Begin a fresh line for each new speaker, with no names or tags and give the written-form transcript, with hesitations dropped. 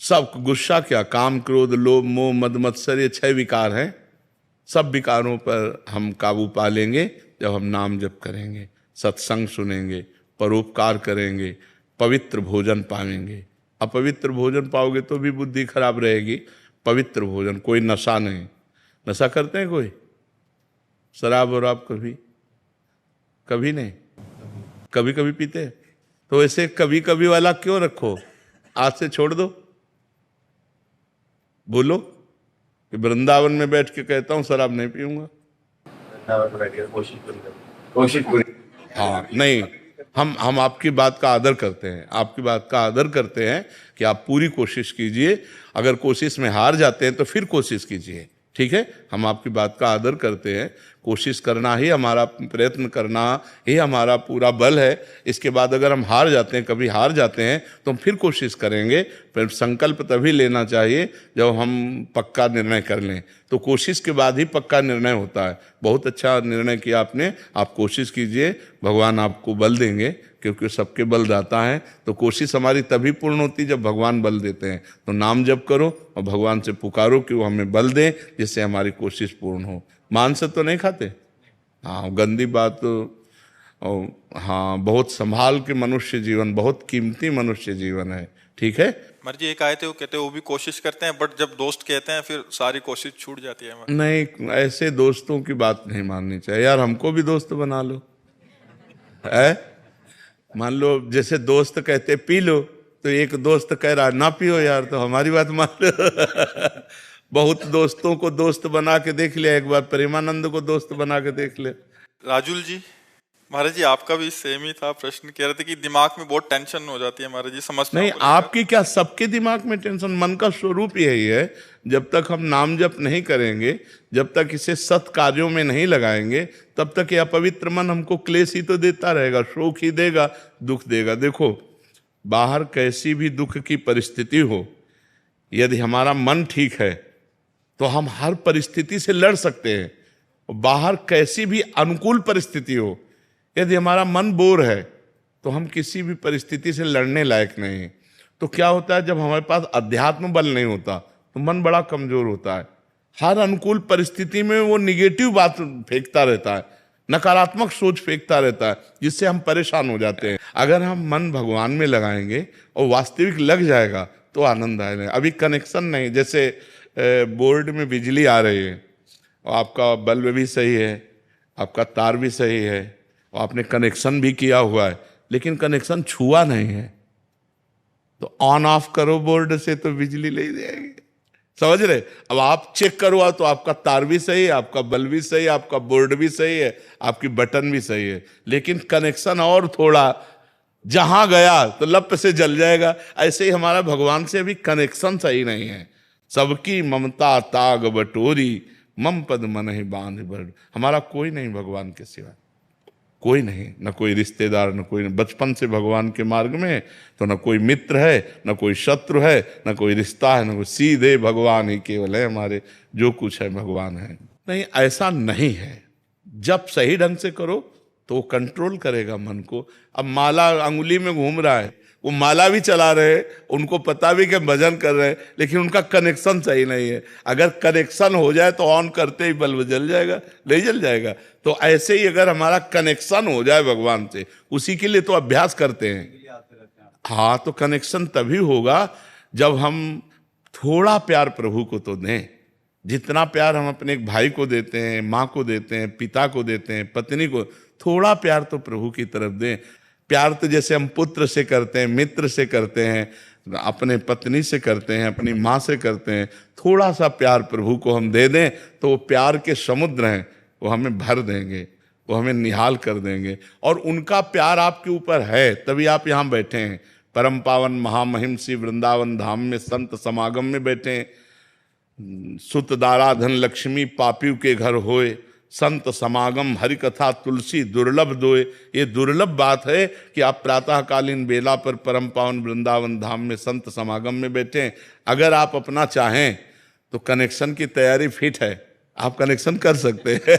सब गुस्सा क्या, काम क्रोध लोभ मोह मद मत्सर, ये 6 विकार हैं। सब विकारों पर हम काबू पा लेंगे जब हम नाम जप करेंगे, सत्संग सुनेंगे, परोपकार करेंगे, पवित्र भोजन पाएंगे। अपवित्र भोजन पाओगे तो भी बुद्धि खराब रहेगी। पवित्र भोजन, कोई नशा नहीं। नशा करते हैं कोई? शराब और आप कभी कभी नहीं, कभी कभी पीते हैं। तो ऐसे कभी कभी वाला क्यों रखो, आज से छोड़ दो। बोलो कि वृंदावन में बैठ के कहता हूं शराब नहीं पीऊंगा। कोशिश पूरी। हाँ नहीं, हम आपकी बात का आदर करते हैं, आपकी बात का आदर करते हैं कि आप पूरी कोशिश कीजिए। अगर कोशिश में हार जाते हैं तो फिर कोशिश कीजिए, ठीक है। हम आपकी बात का आदर करते हैं। कोशिश करना ही हमारा, प्रयत्न करना ही हमारा पूरा बल है। इसके बाद अगर हम हार जाते हैं, कभी हार जाते हैं, तो हम फिर कोशिश करेंगे। फिर संकल्प तभी लेना चाहिए जब हम पक्का निर्णय कर लें। तो कोशिश के बाद ही पक्का निर्णय होता है। बहुत अच्छा निर्णय किया आपने। आप कोशिश कीजिए, भगवान आपको बल देंगे, क्योंकि सबके बल दाता है। तो कोशिश हमारी तभी पूर्ण होती जब भगवान बल देते हैं। तो नाम जप करो और भगवान से पुकारो कि वो हमें बल दें, जिससे हमारी कोशिश पूर्ण हो। मांस तो नहीं खाते? हाँ, गंदी बात। हाँ, बहुत संभाल के मनुष्य जीवन, बहुत कीमती मनुष्य जीवन है, ठीक है।
मर जी एक आए थे, वो कहते हैं वो भी कोशिश करते हैं, बट जब दोस्त कहते हैं फिर सारी कोशिश छूट जाती है।
नहीं, ऐसे दोस्तों की बात नहीं माननी चाहिए यार। हमको भी दोस्त बना लो, है। मान लो जैसे दोस्त कहते पी लो, तो एक दोस्त कह रहा ना पियो यार, तो हमारी बात मान लो। बहुत दोस्तों को दोस्त बना के देख लिया, एक बार प्रेमानंद को दोस्त बना के देख ले।
राजुल जी, महाराज जी आपका भी सेम ही था प्रश्न। कह रहे थे कि दिमाग में बहुत टेंशन हो जाती है महाराज जी, समस्या
नहीं, आपकी क्या, सबके दिमाग में टेंशन। मन का स्वरूप यही है। जब तक हम नाम जप नहीं करेंगे, जब तक इसे सत् कार्यों में नहीं लगाएंगे, तब तक ये अपवित्र मन हमको क्लेश ही तो देता रहेगा, शोक ही देगा, दुख देगा। देखो, बाहर कैसी भी दुख की परिस्थिति हो, यदि हमारा मन ठीक है तो हम हर परिस्थिति से लड़ सकते हैं। बाहर कैसी भी अनुकूल परिस्थिति हो, यदि हमारा मन बोर है तो हम किसी भी परिस्थिति से लड़ने लायक नहीं है। तो क्या होता है, जब हमारे पास अध्यात्म बल नहीं होता तो मन बड़ा कमजोर होता है। हर अनुकूल परिस्थिति में वो निगेटिव बात फेंकता रहता है, नकारात्मक सोच फेंकता रहता है, जिससे हम परेशान हो जाते हैं। अगर हम मन भगवान में लगाएंगे और वास्तविक लग जाएगा तो आनंद आएगा। अभी कनेक्शन नहीं, जैसे बोर्ड में बिजली आ रही है और आपका बल्ब भी सही है, आपका तार भी सही है और आपने कनेक्शन भी किया हुआ है, लेकिन कनेक्शन छुआ नहीं है, तो ऑन ऑफ करो बोर्ड से तो बिजली ले जाएगी। समझ रहे? अब आप चेक करवा तो आपका तार भी सही है, आपका बल्ब भी सही है, आपका बोर्ड भी सही है, आपकी बटन भी सही है, लेकिन कनेक्शन और थोड़ा जहां गया तो लप से जल जाएगा। ऐसे ही हमारा भगवान से अभी कनेक्शन सही नहीं है। सबकी ममता ताग बटोरी, मम पद मन ही बांध बड़। हमारा कोई नहीं भगवान के सिवा, कोई नहीं, न कोई रिश्तेदार, न कोई। बचपन से भगवान के मार्ग में तो न कोई मित्र है, न कोई शत्रु है, न कोई रिश्ता है, न कोई, सीधे भगवान ही केवल है हमारे। जो कुछ है भगवान है। नहीं, ऐसा नहीं है। जब सही ढंग से करो तो वो कंट्रोल करेगा मन को। अब माला अंगुली में घूम रहा है, वो माला भी चला रहे, उनको पता भी कि भजन कर रहे हैं, लेकिन उनका कनेक्शन सही नहीं है। अगर कनेक्शन हो जाए तो ऑन करते ही बल्ब जल जाएगा, नहीं जल जाएगा। तो ऐसे ही अगर हमारा कनेक्शन हो जाए भगवान से, उसी के लिए तो अभ्यास करते हैं। हाँ, तो कनेक्शन तभी होगा जब हम थोड़ा प्यार प्रभु को तो दें। जितना प्यार हम अपने एक भाई को देते हैं, माँ को देते हैं, पिता को देते हैं, पत्नी को, थोड़ा प्यार तो प्रभु की तरफ दें। प्यार तो जैसे हम पुत्र से करते हैं, मित्र से करते हैं, अपने पत्नी से करते हैं, अपनी माँ से करते हैं। थोड़ा सा प्यार प्रभु को हम दे दें तो वो प्यार के समुद्र हैं, वो हमें भर देंगे, वो हमें निहाल कर देंगे। और उनका प्यार आपके ऊपर है, तभी आप यहाँ बैठे हैं। परम पावन महामहिम श्री वृंदावन धाम में संत समागम में बैठे हैं। सुत दारा धन लक्ष्मी पापियों के घर होए, संत समागम हरि कथा तुलसी दुर्लभ दोए। ये दुर्लभ बात है कि आप प्रातःकालीन बेला पर परम पावन वृंदावन धाम में संत समागम में बैठे। अगर आप अपना चाहें तो कनेक्शन की तैयारी फिट है, आप कनेक्शन कर सकते हैं।